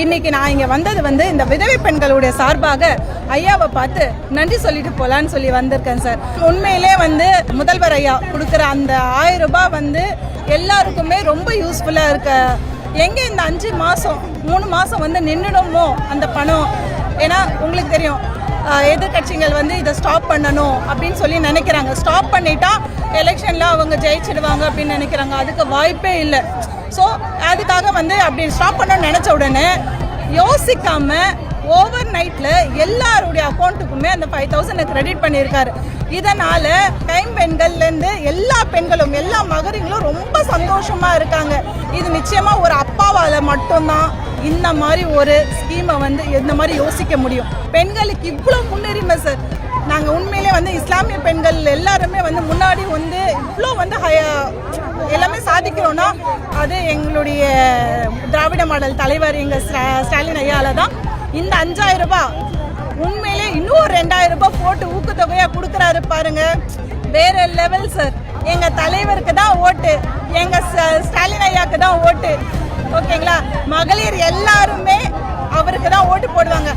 இன்னைக்கு நான் இங்கே வந்தது இந்த விதவை பெண்களுடைய சார்பாக ஐயாவை பார்த்து நன்றி சொல்லிட்டு போகலான்னு சொல்லி வந்திருக்கேன் சார். உண்மையிலே முதல்வர் ஐயா கொடுக்குற அந்த 1000 ரூபாய் எல்லாருக்குமே ரொம்ப யூஸ்ஃபுல்லாக இருக்க. எங்கே இந்த 5 மாதம் 3 மாதம் நின்றுடுமோ அந்த பணம். ஏன்னா உங்களுக்கு தெரியும் எதிர்கட்சிகள் இதை ஸ்டாப் பண்ணணும் அப்படின்னு சொல்லி நினைக்கிறாங்க. ஸ்டாப் பண்ணிட்டா எலெக்ஷனில் அவங்க ஜெயிச்சிடுவாங்க அப்படின்னு நினைக்கிறாங்க. அதுக்கு வாய்ப்பே இல்லை. ஸோ அதுக்காக அப்படி ஸ்டாப் பண்ணணும்னு நினச்ச உடனே யோசிக்காமல் ஓவர் நைட்டில் எல்லாருடைய அக்கௌண்ட்டுக்குமே அந்த 5000 கிரெடிட் பண்ணியிருக்காரு. இதனால் கைம்பெண்கள்லேருந்து எல்லா பெண்களும் எல்லா மகளிர்களும் ரொம்ப சந்தோஷமாக இருக்காங்க. இது நிச்சயமாக ஒரு அப்பாவால் மட்டும்தான் இந்த மாதிரி ஒரு ஸ்கீமை இந்த மாதிரி யோசிக்க முடியும். பெண்களுக்கு இவ்வளோ முன்னுரிமை சார். நாங்கள் உண்மையிலே இஸ்லாமிய பெண்கள் எல்லாருமே முன்னாடி இவ்வளோ எல்லாமே சாதிக்கிறோன்னா அது எங்களுடைய திராவிட மாடல் தலைவர் எங்கள் ஸ்டாலின் ஐயால தான். இந்த 5000 ரூபாய் உண்மையிலே இன்னும் 2000 ரூபாய் போட்டு ஊக்கத்தொகையாக கொடுக்குறாரு பாருங்க. வேற லெவல் சார். எங்கள் தலைவருக்கு தான் ஓட்டு, எங்கள் ஸ்டாலின் ஐயாவுக்கு தான் ஓட்டு. ஓகேங்களா? மகளிர் எல்லாருமே அவருக்கு தான் ஓட்டு போடுவாங்க.